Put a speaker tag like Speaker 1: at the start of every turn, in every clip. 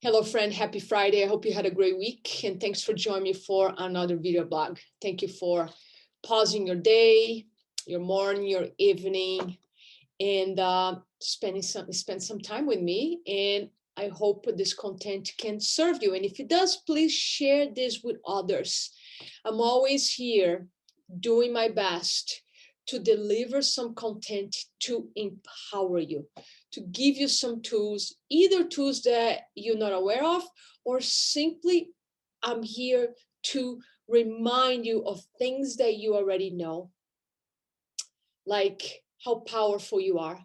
Speaker 1: Hello, friend. Happy Friday. I hope you had a great week, and thanks for joining me for another video blog. Thank you for pausing your day, your morning, your evening, and spend some time with me. And I hope this content can serve you. And if it does, please share this with others. I'm always here doing my best to deliver some content to empower you, to give you some tools, either tools that you're not aware of, or simply I'm here to remind you of things that you already know, like how powerful you are,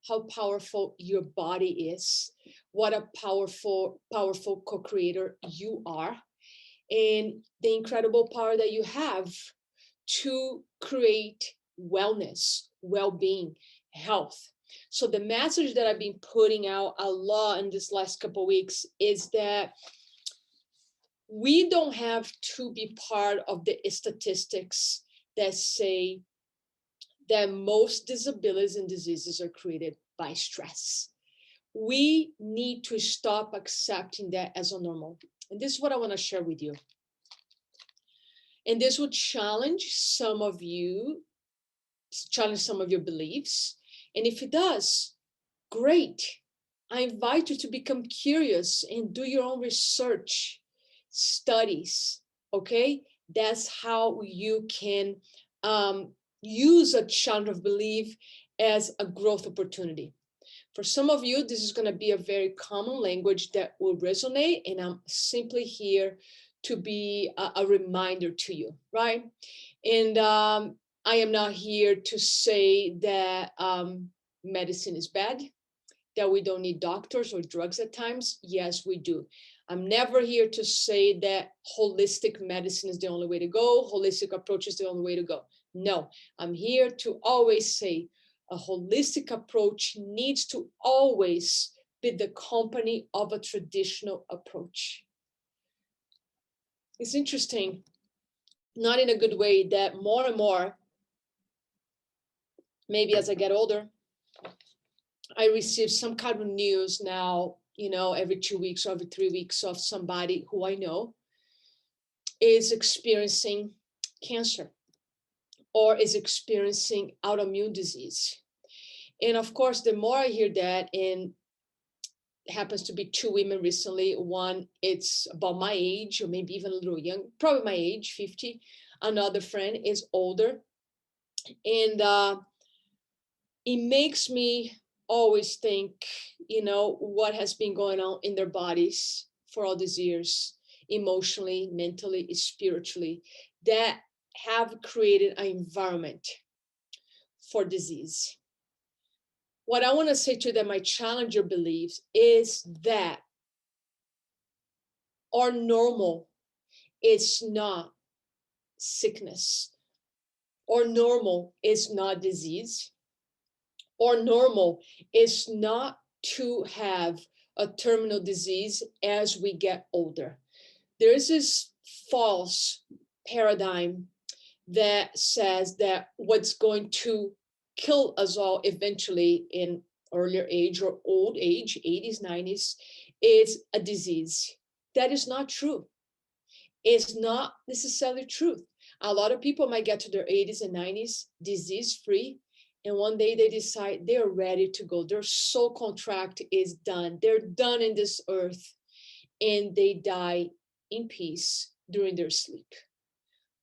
Speaker 1: how powerful your body is, what a powerful co-creator you are, and the incredible power that you have to create wellness, well-being, health. So the message that I've been putting out a lot in this last couple of weeks is that we don't have to be part of the statistics that say that most disabilities and diseases are created by stress. We need to stop accepting that as a normal. And this is what I want to share with you. And this will challenge some of your beliefs. And if it does, great. I invite you to become curious and do your own research, studies, okay? That's how you can use a challenge of belief as a growth opportunity. For some of you, this is going to be a very common language that will resonate, and I'm simply here to be a reminder to you, right? And I am not here to say that medicine is bad, that we don't need doctors or drugs at times. Yes, we do. I'm never here to say that holistic medicine is the only way to go, holistic approach is the only way to go. No, I'm here to always say a holistic approach needs to always be the company of a traditional approach. It's interesting, not in a good way, that more and more, maybe as I get older, I receive some kind of news now, every 2 weeks or every 3 weeks of somebody who I know is experiencing cancer or is experiencing autoimmune disease. And of course, the more I hear that, and it happens to be 2 women recently, one, it's about my age or maybe even a little young, probably my age, 50. Another friend is older. And it makes me always think, what has been going on in their bodies for all these years, emotionally, mentally, spiritually, that have created an environment for disease. What I want to say to them, I challenge your beliefs, is that our normal is not sickness. Our normal is not disease. Our normal is not to have a terminal disease as we get older. There's this false paradigm that says that what's going to kill us all eventually in earlier age or old age, 80s, 90s, is a disease. That is not true. It's not necessarily true. A lot of people might get to their 80s and 90s disease-free, and one day they decide they're ready to go. Their soul contract is done. They're done in this earth, and they die in peace during their sleep.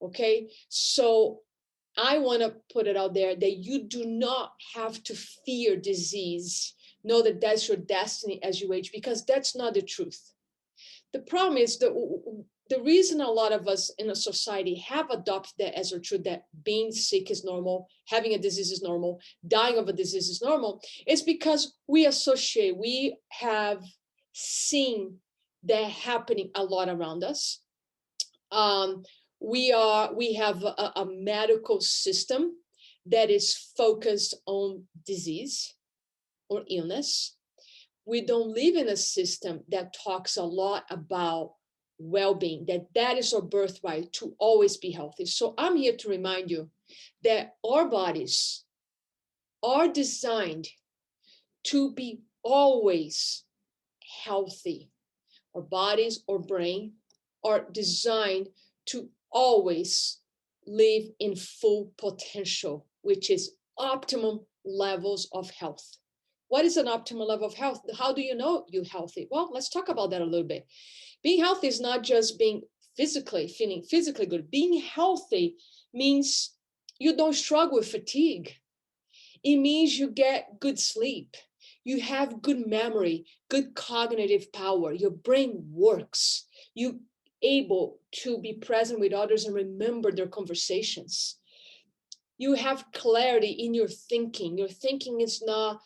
Speaker 1: Okay? So I want to put it out there that you do not have to fear disease. Know that that's your destiny as you age, because that's not the truth. The problem is that the reason a lot of us in a society have adopted that as our truth, that being sick is normal, having a disease is normal, dying of a disease is normal, is because we have seen that happening a lot around us. We have a medical system that is focused on disease or illness. We don't live in a system that talks a lot about well-being, that is our birthright, to always be healthy. So I'm here to remind you that our bodies are designed to be always healthy. our bodies or brain are designed to always live in full potential, which is optimum levels of health. What is an optimal level of health? How do you know you're healthy? Well, let's talk about that a little bit. Being healthy is not just being feeling physically good. Being healthy means you don't struggle with fatigue. It means you get good sleep. You have good memory, good cognitive power. Your brain works. You able to be present with others and remember their conversations. You have clarity in your thinking. Your thinking is not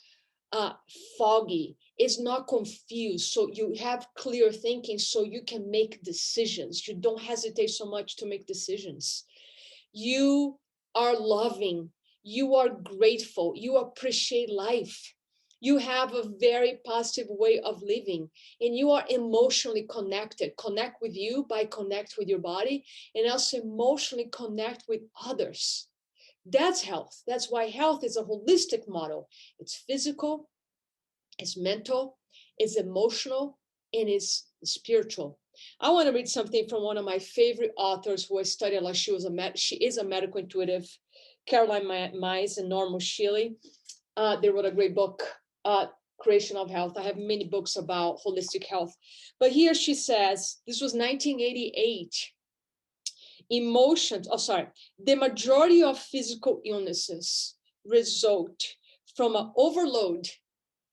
Speaker 1: foggy, it's not confused. So you have clear thinking so you can make decisions. You don't hesitate so much to make decisions. You are loving. You are grateful. You appreciate life. You have a very positive way of living, and you are emotionally connected. Connect with you by connect with your body, and also emotionally connect with others. That's health. That's why health is a holistic model. It's physical, it's mental, it's emotional, and it's spiritual. I want to read something from one of my favorite authors who I studied a lot. She is a medical intuitive, Caroline Mize and Norma Shiley. They wrote a great book, Creation of Health. I have many books about holistic health. But here she says, this was 1988. The majority of physical illnesses result from an overload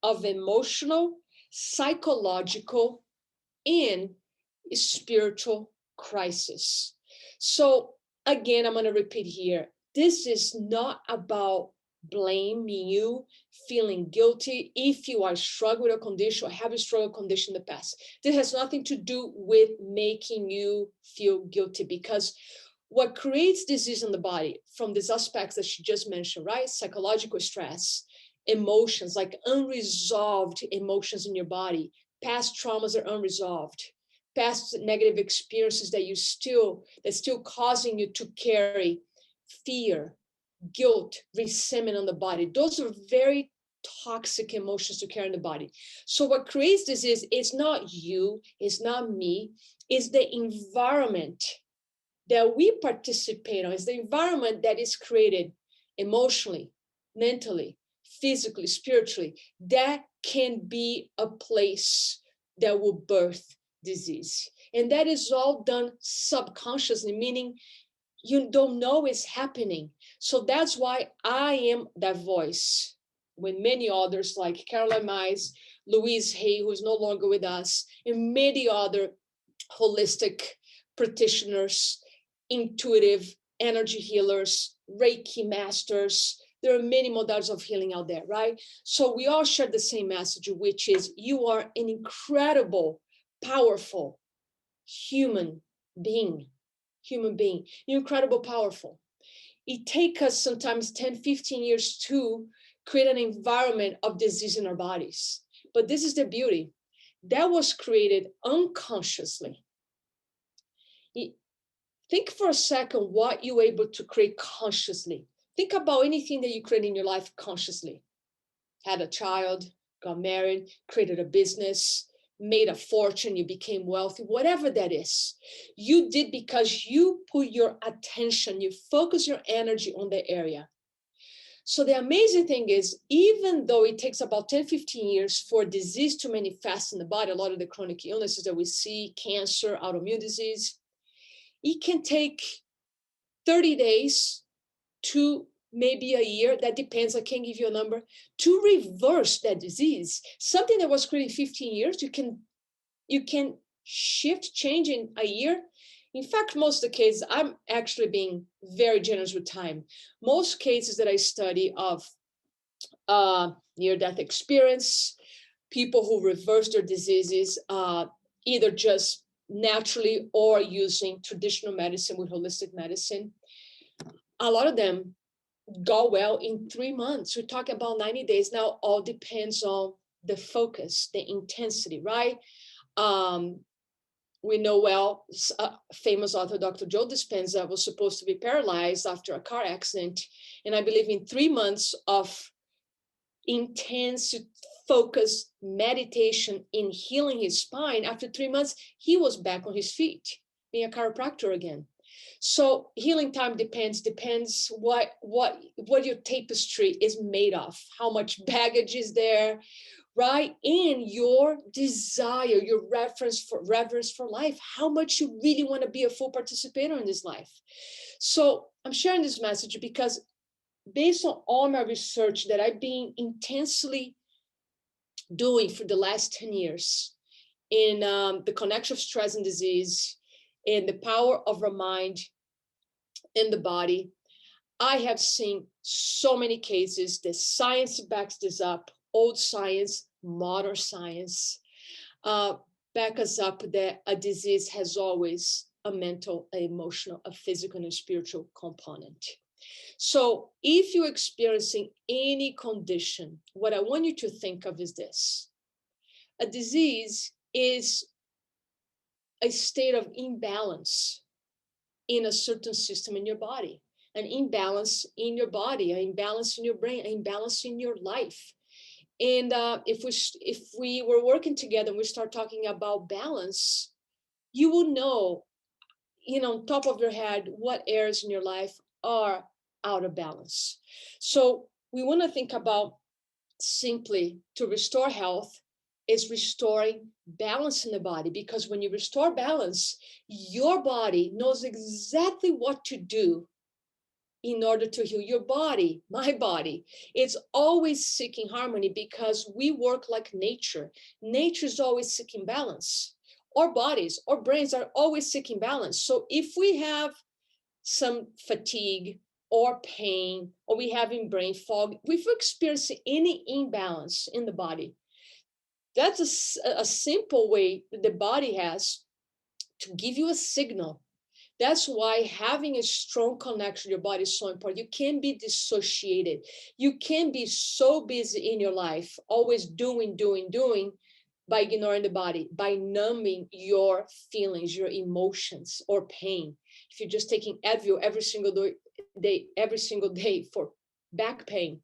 Speaker 1: of emotional, psychological, and spiritual crisis. So again, I'm going to repeat here. This is not about blaming you, feeling guilty if you are struggling with a condition or have a struggle condition in the past. This has nothing to do with making you feel guilty, because what creates disease in the body from these aspects that she just mentioned, right? Psychological stress, emotions, like unresolved emotions in your body, past traumas are unresolved, past negative experiences that's still causing you to carry fear, guilt, resentment on the body. Those are very toxic emotions to carry in the body. So what creates disease is not you, it's not me, it's the environment that we participate on. It's the environment that is created emotionally, mentally, physically, spiritually, that can be a place that will birth disease. And that is all done subconsciously, meaning you don't know it's happening. So that's why I am that voice when many others like Caroline Mize, Louise Hay, who is no longer with us, and many other holistic practitioners, intuitive energy healers, Reiki masters. There are many modalities of healing out there, right? So we all share the same message, which is you are an incredible, powerful human being. You're incredible, powerful. It takes us sometimes 10, 15 years to create an environment of disease in our bodies. But this is the beauty. That was created unconsciously. Think for a second what you're able to create consciously. Think about anything that you create in your life consciously. Had a child, got married, created a business, made a fortune, you became wealthy, whatever that is. You did because you put your attention, you focus your energy on the area. So the amazing thing is, even though it takes about 10, 15 years for disease to manifest in the body, a lot of the chronic illnesses that we see, cancer, autoimmune disease, it can take 30 days to maybe a year, that depends, I can't give you a number, to reverse that disease. Something that was created 15 years, you can shift, change in a year. In fact, most of the cases, I'm actually being very generous with time. Most cases that I study of near-death experience, people who reverse their diseases, either just naturally or using traditional medicine with holistic medicine, a lot of them go well in 3 months. We talk about 90 days. Now, all depends on the focus, the intensity, right? We know well, famous author, Dr. Joe Dispenza, was supposed to be paralyzed after a car accident. And I believe in 3 months of intense focus, meditation in healing his spine, after 3 months, he was back on his feet, being a chiropractor again. So healing time depends what your tapestry is made of, how much baggage is there, right? And your desire, your reverence for life, how much you really want to be a full participator in this life. So I'm sharing this message because based on all my research that I've been intensely doing for the last 10 years in the connection of stress and disease, in the power of our mind in the body, I have seen so many cases. The science backs this up, old science, modern science, back us up that a disease has always a mental, a emotional, a physical, and a spiritual component. So if you're experiencing any condition, what I want you to think of is this. A disease is a state of imbalance in a certain system in your body, an imbalance in your body, an imbalance in your brain, an imbalance in your life. And if we were working together and we start talking about balance, you will know, on top of your head, what areas in your life are out of balance. So we want to think about simply to restore health is restoring balance in the body, because when you restore balance, your body knows exactly what to do in order to heal. Your body, my body, it's always seeking harmony because we work like nature. Nature is always seeking balance. Our bodies, our brains are always seeking balance. So if we have some fatigue or pain, or we have in brain fog, if we experience any imbalance in the body, that's a simple way that the body has to give you a signal. That's why having a strong connection to your body is so important. You can't be dissociated. You can't be so busy in your life, always doing, by ignoring the body, by numbing your feelings, your emotions, or pain. If you're just taking Advil every single day for back pain,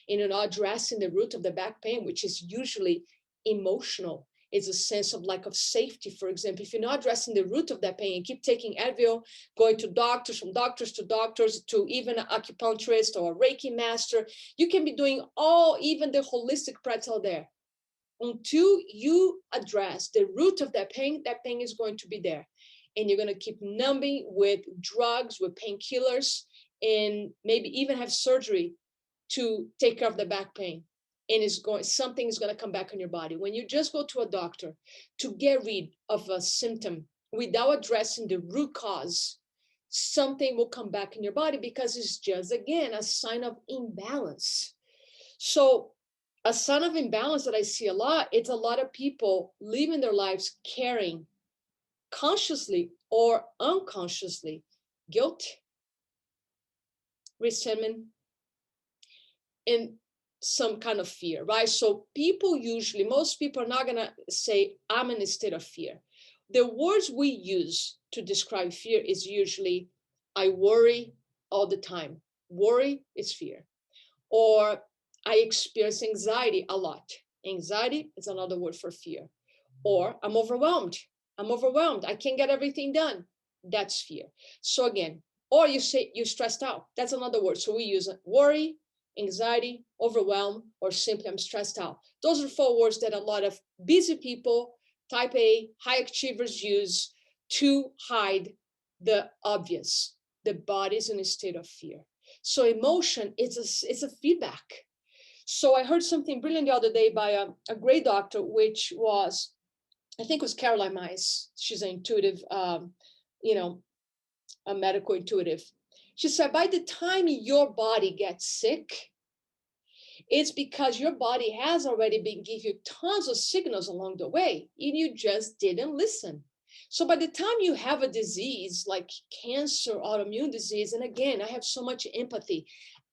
Speaker 1: and you're not addressing the root of the back pain, which is usually emotional, is a sense of lack of safety. For example, if you're not addressing the root of that pain, you keep taking Advil, going to doctors, from doctors to even an acupuncturist or a Reiki master, you can be doing even the holistic pretzel there. Until you address the root of that pain is going to be there. And you're going to keep numbing with drugs, with painkillers, and maybe even have surgery to take care of the back pain. And something is going to come back on your body. When you just go to a doctor to get rid of a symptom without addressing the root cause, something will come back in your body because it's just, again, a sign of imbalance. So a sign of imbalance that I see a lot, it's a lot of people living their lives carrying, consciously or unconsciously, guilt, resentment, and some kind of fear, right? So most people are not going to say, I'm in a state of fear. The words we use to describe fear is usually, I worry all the time. Worry is fear. Or I experience anxiety a lot. Anxiety is another word for fear. Or I'm overwhelmed. I can't get everything done. That's fear. So again, or you say you're stressed out. That's another word. So we use worry, anxiety, overwhelm, or simply I'm stressed out. Those are 4 words that a lot of busy people, type A, high achievers use to hide the obvious. The body's in a state of fear. So emotion, it's a feedback. So I heard something brilliant the other day by a great doctor, which was, I think it was Caroline Mice. She's an intuitive, a medical intuitive. She said, by the time your body gets sick, it's because your body has already been giving you tons of signals along the way, and you just didn't listen. So by the time you have a disease like cancer, autoimmune disease, and again, I have so much empathy.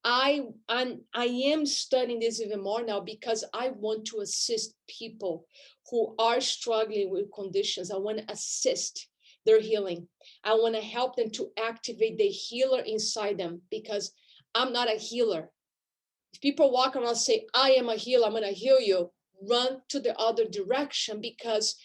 Speaker 1: I am studying this even more now because I want to assist people who are struggling with conditions. I want to assist their healing. I want to help them to activate the healer inside them, because I'm not a healer. If people walk around and say, I am a healer, I'm going to heal you, run to the other direction, because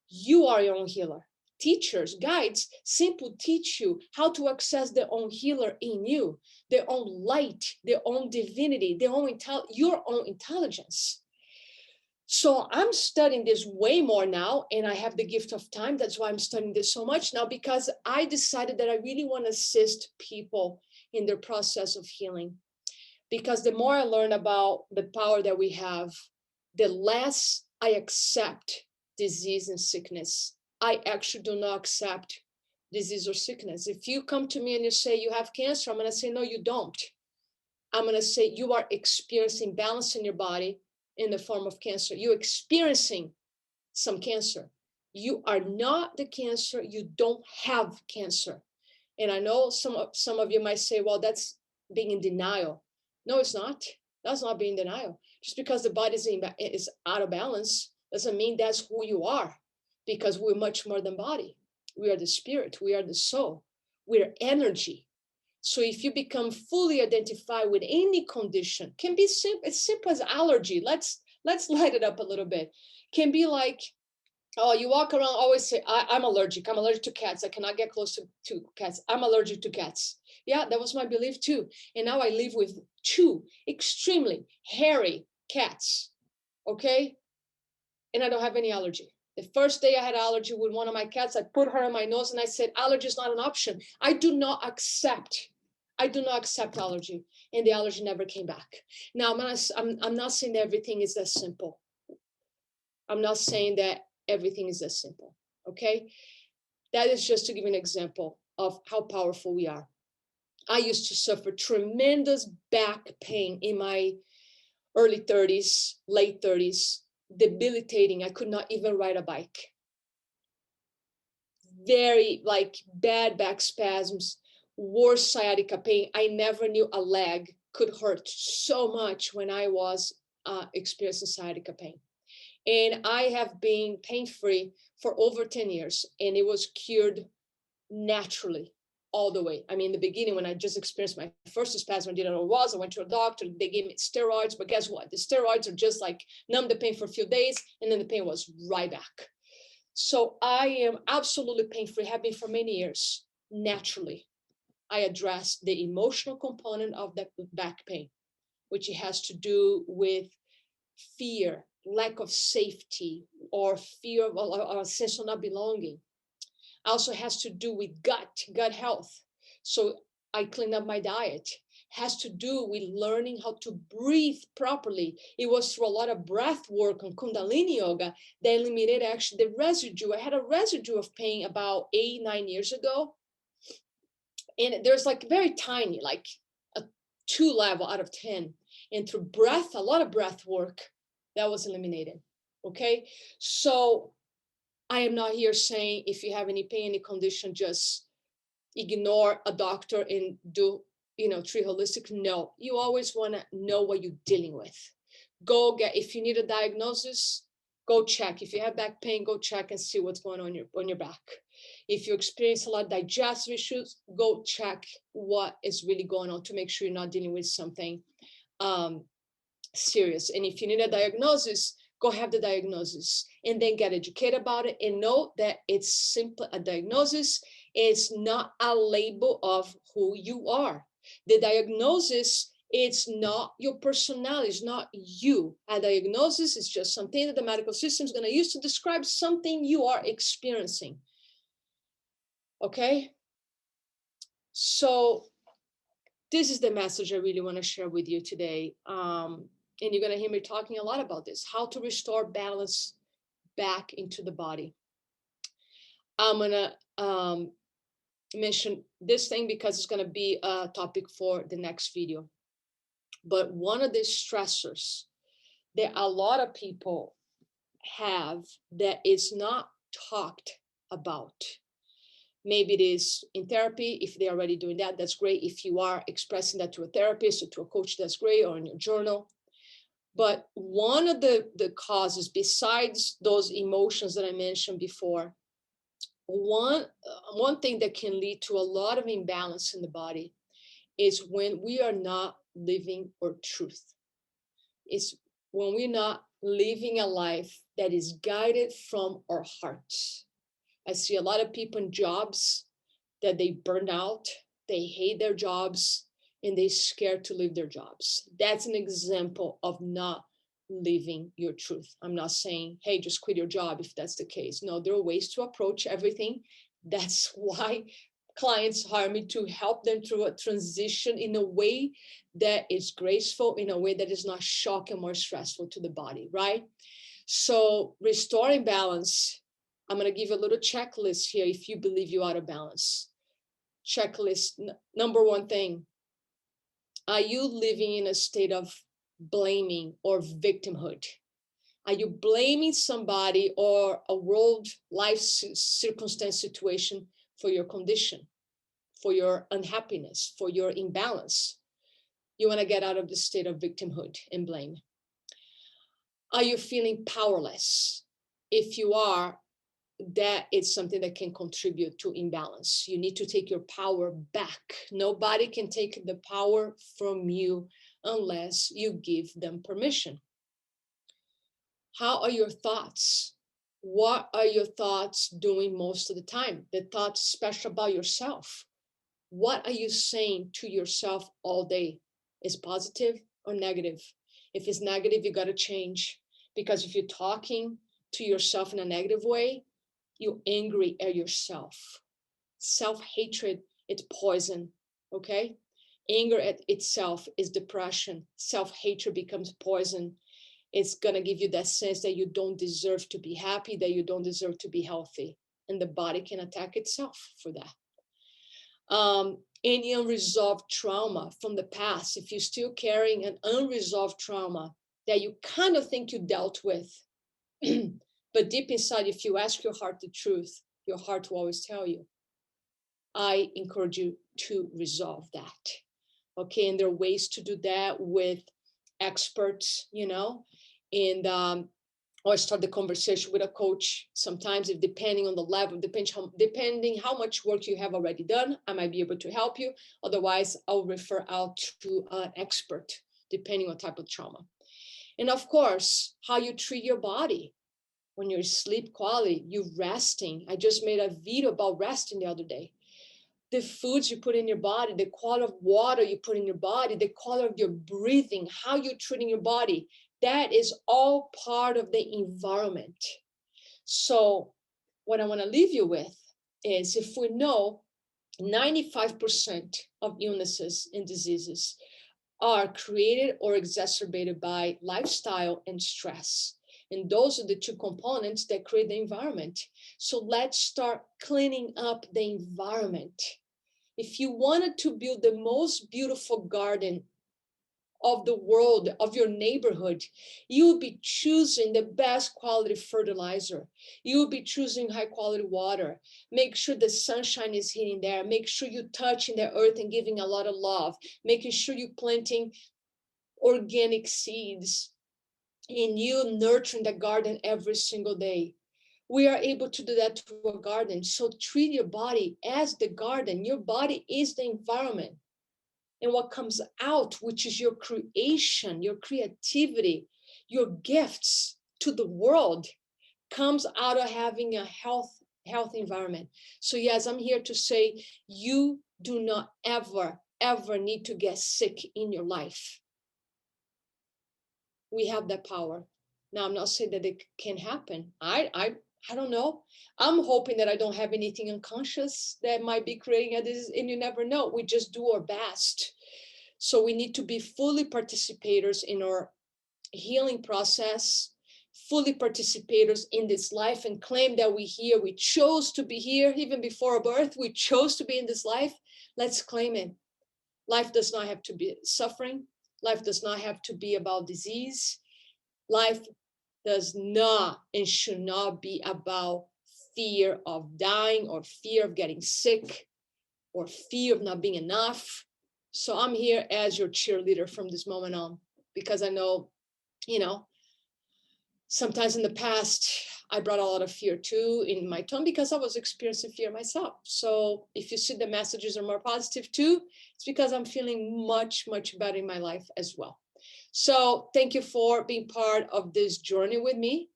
Speaker 1: you are your own healer. Teachers, guides, simply teach you how to access their own healer in you, their own light, their own divinity, your own intelligence. So I'm studying this way more now, and I have the gift of time. That's why I'm studying this so much now, because I decided that I really want to assist people in their process of healing. Because the more I learn about the power that we have, the less I accept disease and sickness. I actually do not accept disease or sickness. If you come to me and you say you have cancer, I'm going to say, no, you don't. I'm going to say you are experiencing balance in your body in the form of cancer. You're experiencing some cancer. You are not the cancer. You don't have cancer. And I know some of you might say, well, that's being in denial. No, it's not. That's not being in denial. Just because the body is out of balance doesn't mean that's who you are, because we're much more than body. We are the spirit. We are the soul. We're energy. So if you become fully identified with any condition, can be simple, as simple as allergy. Let's light it up a little bit. Can be like, oh, you walk around always say, I'm allergic. I'm allergic to cats. I cannot get close to cats. I'm allergic to cats. Yeah, that was my belief too. And now I live with 2 extremely hairy cats. Okay. And I don't have any allergy. The first day I had allergy with one of my cats, I put her in my nose and I said, allergy is not an option. I do not accept allergy. And the allergy never came back. Now, I'm not saying that everything is that simple. I'm not saying that everything is that simple. Okay. That is just to give you an example of how powerful we are. I used to suffer tremendous back pain in my early 30s, late 30s, debilitating. I could not even ride a bike. Very like bad back spasms, worse sciatica pain. I never knew a leg could hurt so much when I was experiencing sciatica pain. And I have been pain-free for over 10 years, and it was cured naturally all the way. I mean, in the beginning, when I just experienced my first spasm, I didn't know what it was. I went to a doctor, they gave me steroids, but guess what? The steroids are just like numb the pain for a few days, and then the pain was right back. So I am absolutely pain-free, have been for many years, naturally. I addressed the emotional component of that back pain, which has to do with fear, lack of safety, or fear of or a sense of not belonging. Also has to do with gut health. So I cleaned up my diet. Has to do with learning how to breathe properly. It was through a lot of breath work on Kundalini yoga that eliminated actually the residue. I had a residue of pain about 8-9 years ago. And there's like very tiny, like a 2 level out of 10. And through breath, a lot of breath work, that was eliminated. Okay. So I am not here saying if you have any pain, any condition, just ignore a doctor and do, treat holistic. No, you always want to know what you're dealing with. Go get, if you need a diagnosis, go check. If you have back pain, go check and see what's going on your back. If you experience a lot of digestive issues, go check what is really going on to make sure you're not dealing with something serious. And if you need a diagnosis, go have the diagnosis and then get educated about it and know that it's simply a diagnosis. It's not a label of who you are. The diagnosis, it's not your personality, it's not you. A diagnosis is just something that the medical system is going to use to describe something you are experiencing. Okay? So this is the message I really want to share with you today. And you're going to hear me talking a lot about this, how to restore balance back into the body. I'm going to mention this thing because it's going to be a topic for the next video. But one of the stressors that a lot of people have that is not talked about. Maybe it is in therapy. If they're already doing that, that's great. If you are expressing that to a therapist or to a coach, that's great, or in your journal. But one of the causes, besides those emotions that I mentioned before, one thing that can lead to a lot of imbalance in the body is when we are not living our truth. It's when we're not living a life that is guided from our hearts. I see a lot of people in jobs that they burn out, they hate their jobs, and they're scared to leave their jobs. That's an example of not living your truth. I'm not saying, hey, just quit your job if that's the case. No, there are ways to approach everything. That's why clients hire me, to help them through a transition in a way that is graceful, in a way that is not shocking or stressful to the body, right? So restoring balance, I'm going to give you a little checklist here if you believe you're out of balance. Checklist, number one thing, are you living in a state of blaming or victimhood? Are you blaming somebody or a world, life circumstance, situation for your condition, for your unhappiness, for your imbalance? You want to get out of the state of victimhood and blame. Are you feeling powerless? If you are, that is something that can contribute to imbalance. You need to take your power back. Nobody can take the power from you unless you give them permission. How are your thoughts? What are your thoughts doing most of the time? The thoughts, especially about yourself. What are you saying to yourself all day? Is positive or negative? If it's negative, you got to change. Because if you're talking to yourself in a negative way, you're angry at yourself. Self-hatred, it's poison, okay? Anger at itself is depression. Self-hatred becomes poison. It's going to give you that sense that you don't deserve to be happy, that you don't deserve to be healthy. And the body can attack itself for that. Any unresolved trauma from the past, if you're still carrying an unresolved trauma that you kind of think you dealt with, but deep inside, if you ask your heart the truth, your heart will always tell you. I encourage you to resolve that. Okay, and there are ways to do that with experts, and or start the conversation with a coach. Sometimes, if depending on the level, depending how much work you have already done, I might be able to help you. Otherwise, I'll refer out to an expert, depending on type of trauma. And of course, how you treat your body. When your sleep quality, you resting. I just made a video about resting the other day. The foods you put in your body, the quality of water you put in your body, the quality of your breathing, how you're treating your body, that is all part of the environment. So what I want to leave you with is, if we know 95% of illnesses and diseases are created or exacerbated by lifestyle and stress. And those are the two components that create the environment. So let's start cleaning up the environment. If you wanted to build the most beautiful garden of the world, of your neighborhood, you will be choosing the best quality fertilizer. You will be choosing high quality water. Make sure the sunshine is hitting there. Make sure you're touching the earth and giving a lot of love. Making sure you're planting organic seeds and you nurturing the garden every single day. We are able to do that to a garden. So treat your body as the garden. Your body is the environment. And what comes out, which is your creation, your creativity, your gifts to the world, comes out of having a healthy environment. So yes, I'm here to say, you do not ever need to get sick in your life. We have that power. Now, I'm not saying that it can happen. I don't know. I'm hoping that I don't have anything unconscious that might be creating a disease, and you never know. We just do our best. So we need to be fully participators in our healing process, fully participators in this life, and claim that we're here. We chose to be here even before our birth. We chose to be in this life. Let's claim it. Life does not have to be suffering. Life does not have to be about disease. Life does not and should not be about fear of dying or fear of getting sick or fear of not being enough. So I'm here as your cheerleader from this moment on, because I know, sometimes in the past, I brought a lot of fear too in my tone because I was experiencing fear myself. So if you see the messages are more positive too, it's because I'm feeling much, much better in my life as well. So thank you for being part of this journey with me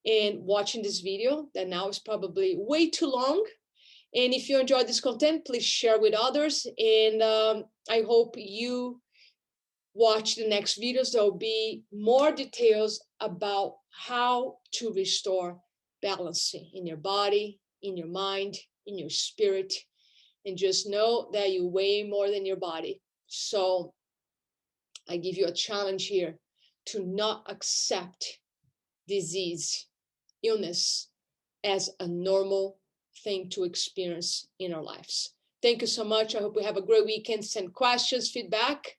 Speaker 1: and watching this video that now is probably way too long. And if you enjoyed this content, please share with others. And I hope you watch the next videos. There will be more details about how to restore balance in your body, in your mind, in your spirit. And just know that you weigh more than your body. So I give you a challenge here to not accept disease, illness as a normal thing to experience in our lives. Thank you so much. I hope we have a great weekend. Send questions, feedback.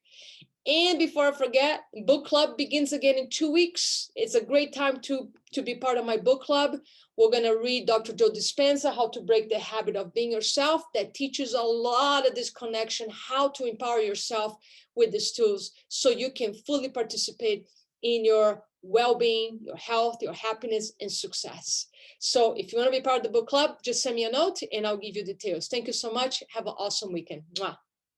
Speaker 1: And before I forget, book club begins again in 2 weeks. It's a great time to be part of my book club. We're going to read Dr. Joe Dispenza, How to Break the Habit of Being Yourself. That teaches a lot of this connection, how to empower yourself with these tools so you can fully participate in your well-being, your health, your happiness, and success. So if you want to be part of the book club, just send me a note and I'll give you details. Thank you so much. Have an awesome weekend. Mwah.